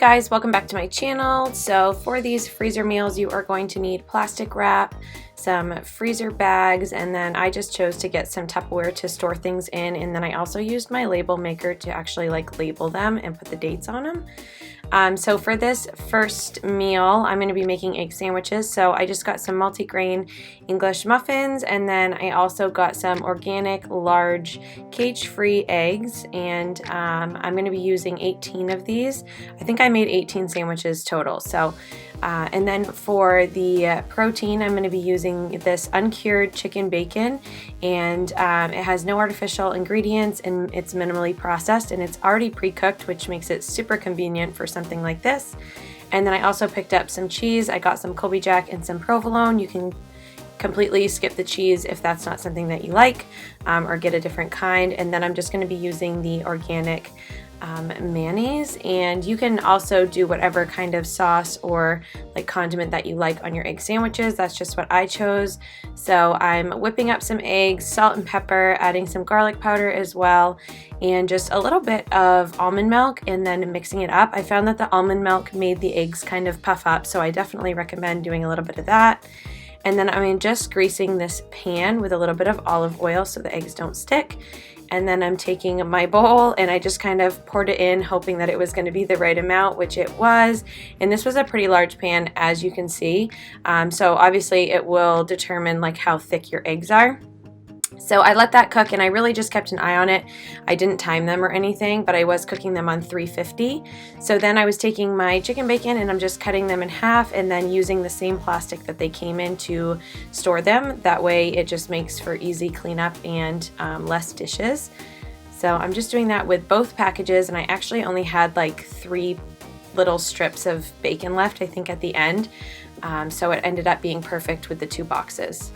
guys, welcome back to my channel. So for these freezer meals, you are going to need plastic wrap, some freezer bags, and then I just chose to get some Tupperware to store things in, and then I also used my label maker to actually label them and put the dates on them. So for this first meal, I'm going to be making egg sandwiches. So I just got some multigrain English muffins, and then I also got some organic large cage-free eggs, and I'm going to be using 18 of these. I think I made 18 sandwiches total. So and then for the protein, I'm going to be using this uncured chicken bacon, and it has no artificial ingredients, and it's minimally processed, and it's already pre-cooked, which makes it super convenient for something like this. And then I also picked up some cheese. I got some Colby Jack and some provolone. You can completely skip the cheese if that's not something that you like, or get a different kind. And then I'm just going to be using the organic mayonnaise, and you can also do whatever kind of sauce or condiment that you like on your egg sandwiches. That's just what I chose. So I'm whipping up some eggs, salt and pepper, adding some garlic powder as well, and just a little bit of almond milk, and then mixing it up. I found that the almond milk made the eggs kind of puff up, so I definitely recommend doing a little bit of that. And then I'm just greasing this pan with a little bit of olive oil so the eggs don't stick. And then I'm taking my bowl and I just kind of poured it in, hoping that it was going to be the right amount, which it was. And this was a pretty large pan, as you can see. So obviously it will determine how thick your eggs are. So I let that cook, and I really just kept an eye on it. I didn't time them or anything, but I was cooking them on 350. So then I was taking my chicken bacon and I'm just cutting them in half, and then using the same plastic that they came in to store them. That way it just makes for easy cleanup and less dishes. So I'm just doing that with both packages, and I actually only had 3 little strips of bacon left, I think, at the end. So it ended up being perfect with the 2 boxes.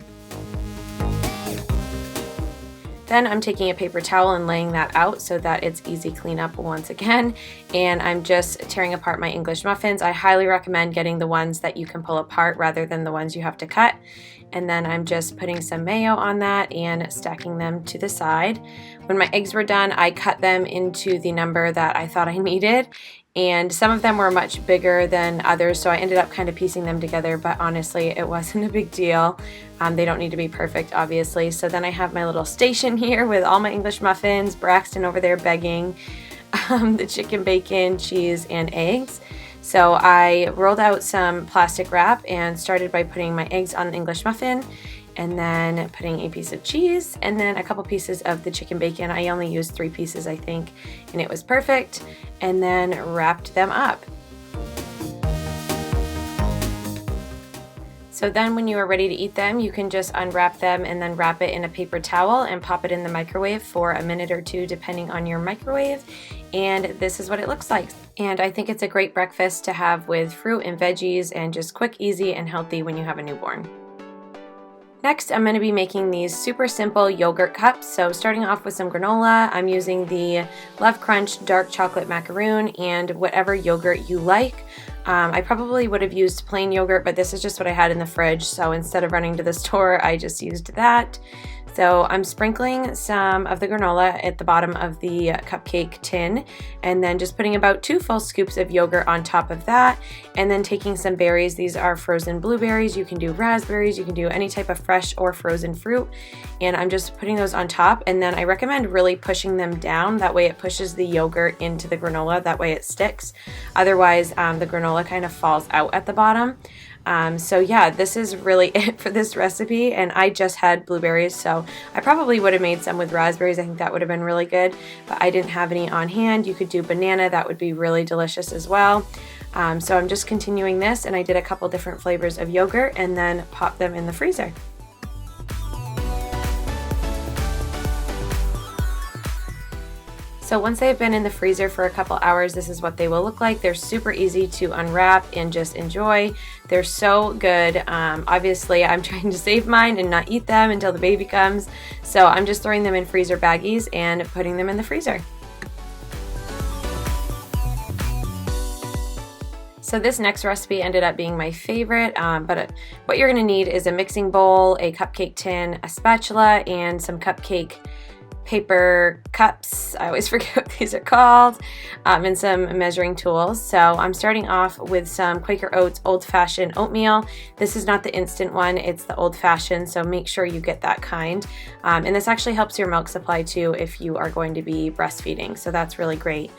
Then I'm taking a paper towel and laying that out so that it's easy cleanup once again. And I'm just tearing apart my English muffins. I highly recommend getting the ones that you can pull apart rather than the ones you have to cut. And then I'm just putting some mayo on that and stacking them to the side. When my eggs were done, I cut them into the number that I thought I needed. And some of them were much bigger than others, so I ended up kind of piecing them together, but honestly, it wasn't a big deal. They don't need to be perfect, obviously. So then I have my little station here with all my English muffins, Braxton over there begging, the chicken, bacon, cheese, and eggs. So I rolled out some plastic wrap and started by putting my eggs on the English muffin, and then putting a piece of cheese, and then a couple pieces of the chicken bacon. I only used 3 pieces, I think, and it was perfect, and then wrapped them up. So then when you are ready to eat them, you can just unwrap them and then wrap it in a paper towel and pop it in the microwave for a minute or 2, depending on your microwave. And this is what it looks like. And I think it's a great breakfast to have with fruit and veggies, and just quick, easy, and healthy when you have a newborn. Next, I'm going to be making these super simple yogurt cups. So starting off with some granola, I'm using the Love Crunch dark chocolate macaroon, and whatever yogurt you like. I probably would have used plain yogurt, but this is just what I had in the fridge. So instead of running to the store, I just used that. So I'm sprinkling some of the granola at the bottom of the cupcake tin, and then just putting about 2 full scoops of yogurt on top of that, and then taking some berries. These are frozen blueberries. You can do raspberries, you can do any type of fresh or frozen fruit, and I'm just putting those on top. And then I recommend really pushing them down. That way it pushes the yogurt into the granola. That way it sticks. Otherwise, the granola kind of falls out at the bottom. So yeah, this is really it for this recipe, and I just had blueberries, so I probably would have made some with raspberries. I think that would have been really good, but I didn't have any on hand. You could do banana, that would be really delicious as well. So I'm just continuing this, and I did a couple different flavors of yogurt and then popped them in the freezer. So once they've been in the freezer for a couple hours, this is what they will look like. They're super easy to unwrap and just enjoy. They're so good. Obviously, I'm trying to save mine and not eat them until the baby comes. So I'm just throwing them in freezer baggies and putting them in the freezer. So this next recipe ended up being my favorite, but what you're gonna need is a mixing bowl, a cupcake tin, a spatula, and some cupcake paper cups, I always forget what these are called, and some measuring tools. So I'm starting off with some Quaker Oats old-fashioned oatmeal. This is not the instant one, it's the old-fashioned, so make sure you get that kind. And this actually helps your milk supply too if you are going to be breastfeeding, so that's really great.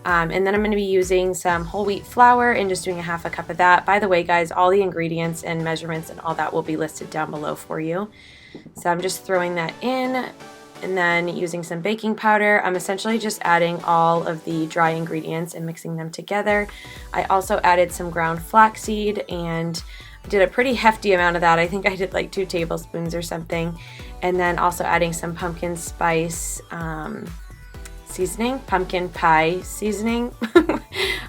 And then I'm going to be using some whole wheat flour and just doing a half a cup of that. By the way, guys, all the ingredients and measurements and all that will be listed down below for you. So I'm just throwing that in. And then using some baking powder, I'm essentially just adding all of the dry ingredients and mixing them together. I also added some ground flaxseed and did a pretty hefty amount of that. I think I did like 2 tablespoons or something. And then also adding some pumpkin spice seasoning, pumpkin pie seasoning.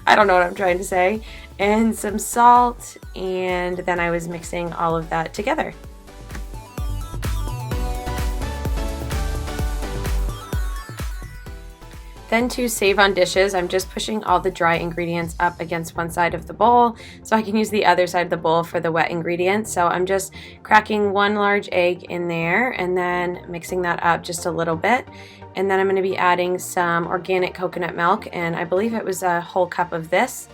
I don't know what I'm trying to say. And some salt, and then I was mixing all of that together. Then to save on dishes, I'm just pushing all the dry ingredients up against one side of the bowl so I can use the other side of the bowl for the wet ingredients. So I'm just cracking 1 large egg in there and then mixing that up just a little bit. And then I'm going to be adding some organic coconut milk, and I believe it was a whole cup of this.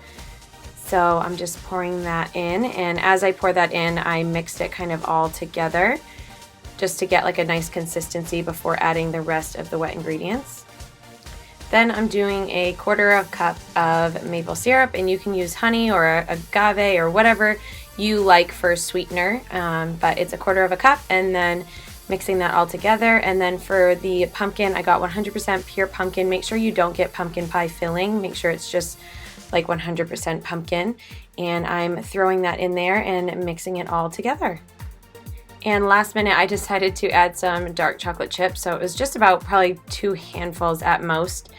So I'm just pouring that in, and as I pour that in, I mixed it kind of all together just to get like a nice consistency before adding the rest of the wet ingredients. Then I'm doing a 1/4 cup of maple syrup, and you can use honey or agave or whatever you like for sweetener, but it's a 1/4 cup, and then mixing that all together. And then for the pumpkin, I got 100% pure pumpkin. Make sure you don't get pumpkin pie filling. Make sure it's just like 100% pumpkin. And I'm throwing that in there and mixing it all together. And last minute, I decided to add some dark chocolate chips. So it was just about probably 2 handfuls at most.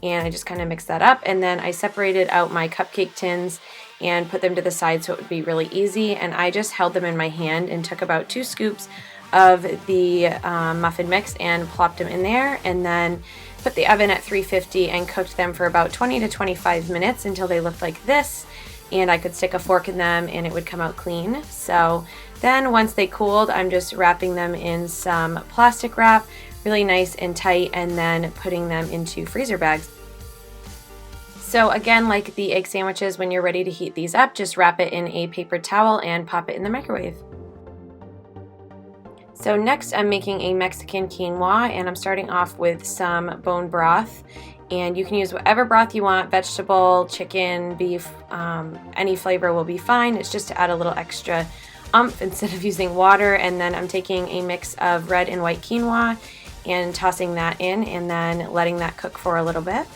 And I just kind of mixed that up. And then I separated out my cupcake tins and put them to the side so it would be really easy. And I just held them in my hand and took about 2 scoops of the muffin mix and plopped them in there. And then put the oven at 350 and cooked them for about 20 to 25 minutes until they looked like this. And I could stick a fork in them and it would come out clean. So then once they cooled, I'm just wrapping them in some plastic wrap, really nice and tight, and then putting them into freezer bags. So again, like the egg sandwiches, when you're ready to heat these up, just wrap it in a paper towel and pop it in the microwave. So next I'm making a Mexican quinoa, and I'm starting off with some bone broth. And you can use whatever broth you want, vegetable, chicken, beef, any flavor will be fine. It's just to add a little extra oomph instead of using water. And then I'm taking a mix of red and white quinoa and tossing that in and then letting that cook for a little bit.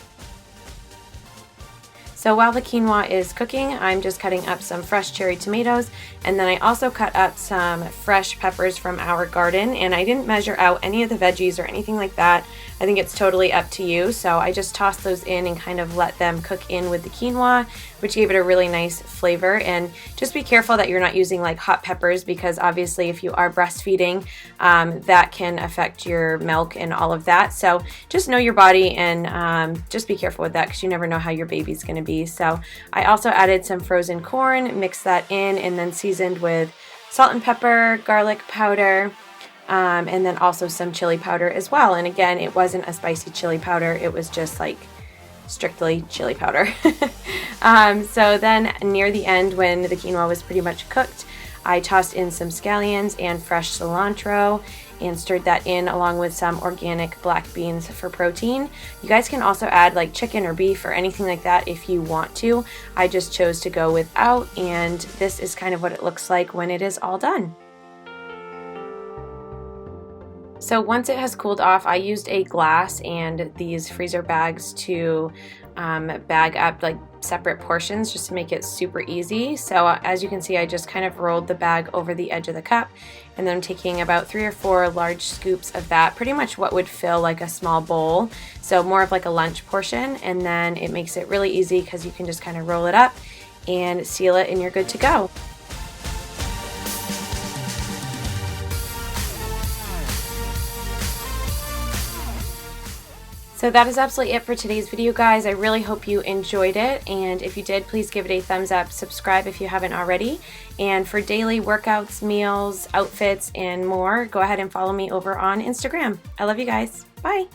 So while the quinoa is cooking, I'm just cutting up some fresh cherry tomatoes, and then I also cut up some fresh peppers from our garden, and I didn't measure out any of the veggies or anything like that. I think it's totally up to you, so I just tossed those in and kind of let them cook in with the quinoa, which gave it a really nice flavor. And just be careful that you're not using like hot peppers, because obviously if you are breastfeeding, that can affect your milk and all of that. So just know your body and just be careful with that, because you never know how your baby's going to be. So I also added some frozen corn, mixed that in, and then seasoned with salt and pepper, garlic powder, and then also some chili powder as well. And again, it wasn't a spicy chili powder, it was just like strictly chili powder. So then near the end, when the quinoa was pretty much cooked, I tossed in some scallions and fresh cilantro and stirred that in along with some organic black beans for protein. You guys can also add like chicken or beef or anything like that if you want to. I just chose to go without, and this is kind of what it looks like when it is all done. So once it has cooled off, I used a glass and these freezer bags to bag up like separate portions just to make it super easy. So as you can see, I just kind of rolled the bag over the edge of the cup, and then I'm taking about 3 or 4 large scoops of that, pretty much what would fill like a small bowl. So more of like a lunch portion, and then it makes it really easy because you can just kind of roll it up and seal it and you're good to go. So that is absolutely it for today's video, guys. I really hope you enjoyed it, and if you did, please give it a thumbs up, subscribe if you haven't already, and for daily workouts, meals, outfits, and more, go ahead and follow me over on Instagram. I love you guys. Bye!